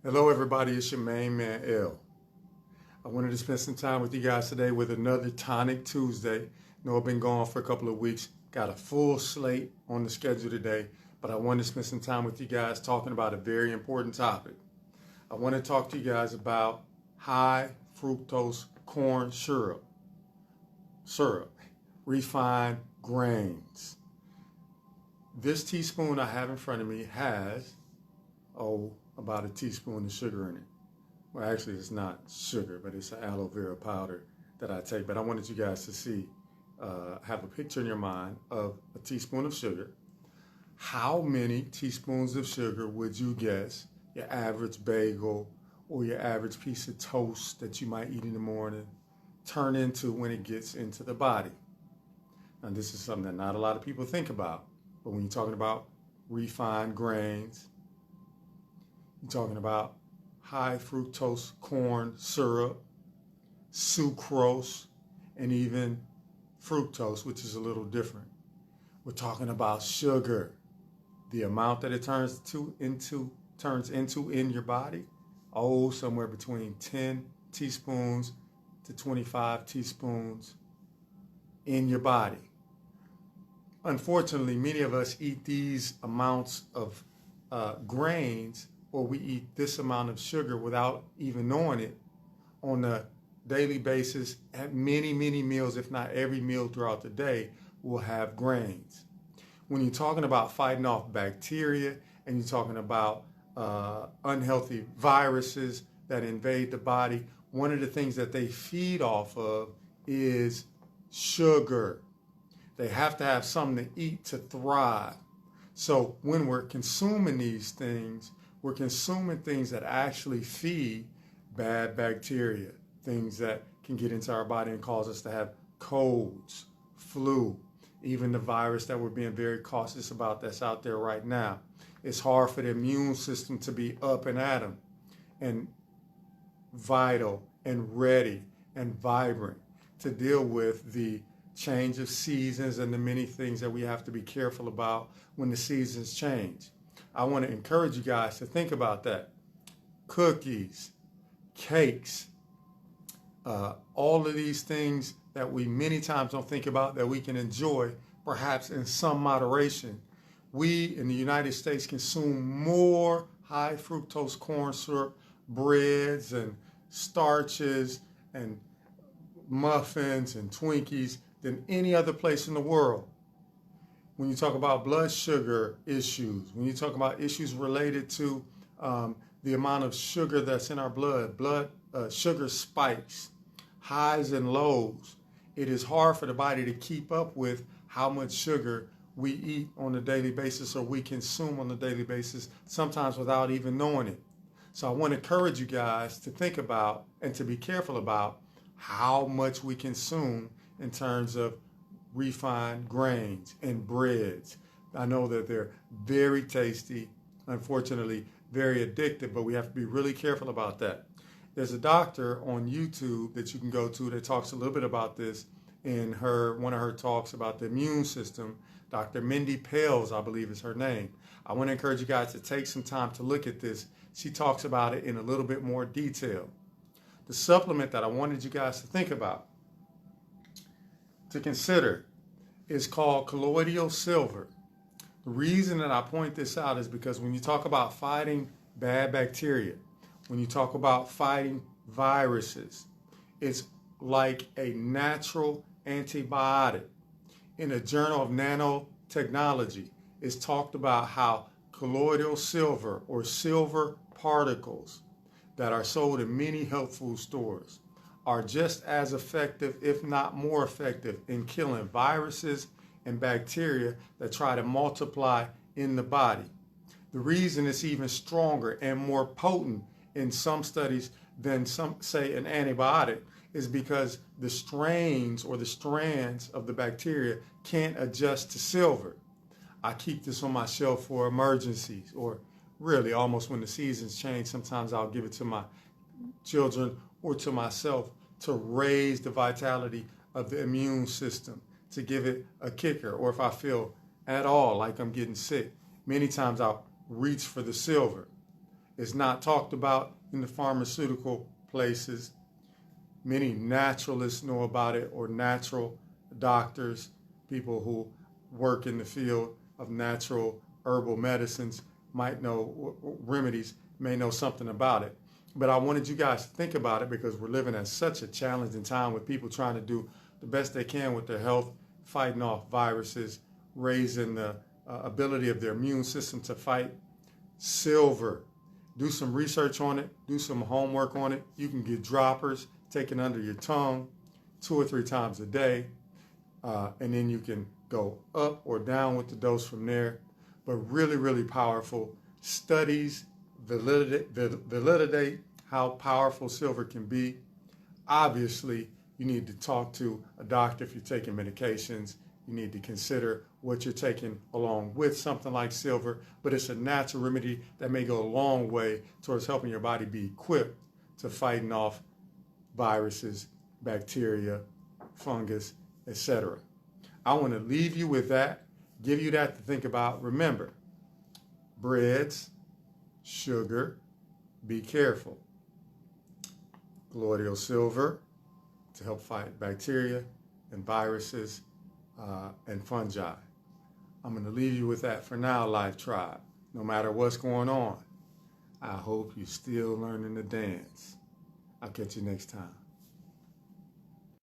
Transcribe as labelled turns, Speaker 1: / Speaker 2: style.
Speaker 1: Hello everybody, it's your main man L. I wanted to spend some time with you guys today with another Tonic Tuesday. I know I've been gone for a couple of weeks, got a full slate on the schedule today, but I wanted to spend some time with you guys talking about a very important topic. I want to talk to you guys about high fructose corn syrup, refined grains. This teaspoon I have in front of me has, about a teaspoon of sugar in it. Well, actually, it's not sugar, but it's an aloe vera powder that I take. But I wanted you guys to see, have a picture in your mind of a teaspoon of sugar. How many teaspoons of sugar would you guess your average bagel or your average piece of toast that you might eat in the morning turn into when it gets into the body? Now, this is something that not a lot of people think about. But when you're talking about refined grains, you're talking about high fructose corn syrup, sucrose, and even fructose, which is a little different. We're talking about sugar. The amount that it turns into in your body, somewhere between 10 teaspoons to 25 teaspoons in your body. Unfortunately, many of us eat these amounts of grains, or we eat this amount of sugar without even knowing it on a daily basis at many, many meals, if not every meal throughout the day, will have grains. When you're talking about fighting off bacteria and you're talking about unhealthy viruses that invade the body, one of the things that they feed off of is sugar. They have to have something to eat to thrive. So when we're consuming these things, we're consuming things that actually feed bad bacteria, things that can get into our body and cause us to have colds, flu, even the virus that we're being very cautious about that's out there right now. It's hard for the immune system to be up and at 'em and vital and ready and vibrant to deal with the change of seasons and the many things that we have to be careful about when the seasons change. I want to encourage you guys to think about that. Cookies, cakes, all of these things that we many times don't think about that we can enjoy, perhaps in some moderation. We in the United States consume more high fructose corn syrup, breads and starches and muffins and Twinkies than any other place in the world. When you talk about blood sugar issues, when you talk about issues related to the amount of sugar that's in our blood sugar spikes, highs and lows, it is hard for the body to keep up with how much sugar we eat on a daily basis or we consume on a daily basis, sometimes without even knowing it. So I want to encourage you guys to think about and to be careful about how much we consume in terms of refined grains and breads. I know that they're very tasty, unfortunately very addictive, but we have to be really careful about that. There's a doctor on YouTube that you can go to that talks a little bit about this in one of her talks about the immune system. Dr. Mindy Pales, I believe is her name. I want to encourage you guys to take some time to look at this. She talks about it in a little bit more detail. The supplement that I wanted you guys to think about, to consider, is called colloidal silver. The reason that I point this out is because when you talk about fighting bad bacteria, when you talk about fighting viruses, it's like a natural antibiotic. In a journal of nanotechnology, it's talked about how colloidal silver or silver particles that are sold in many health food stores are just as effective, if not more effective, in killing viruses and bacteria that try to multiply in the body. The reason it's even stronger and more potent in some studies than some say an antibiotic is because the strains or the strands of the bacteria can't adjust to silver. I keep this on my shelf for emergencies, or really almost when the seasons change. Sometimes I'll give it to my children or to myself to raise the vitality of the immune system, to give it a kicker, or if I feel at all like I'm getting sick, many times I'll reach for the silver. is not talked about in the pharmaceutical places. Many naturalists know about it, or natural doctors, people who work in the field of natural herbal medicines might know remedies, may know something about it. But I wanted you guys to think about it because we're living at such a challenging time with people trying to do the best they can with their health, fighting off viruses, raising the ability of their immune system to fight. Silver. Do some research on it. Do some homework on it. You can get droppers taken under your tongue 2 or 3 times a day. And then you can go up or down with the dose from there. But really, really powerful. Studies validate how powerful silver can be. Obviously, you need to talk to a doctor if you're taking medications. You need to consider what you're taking along with something like silver, but it's a natural remedy that may go a long way towards helping your body be equipped to fighting off viruses, bacteria, fungus, etc. I want to leave you with that, give you that to think about. Remember, breads, sugar, be careful. Colloidal silver to help fight bacteria and viruses and fungi. I'm going to leave you with that for now, Life Tribe. No matter what's going on, I hope you're still learning to dance. I'll catch you next time.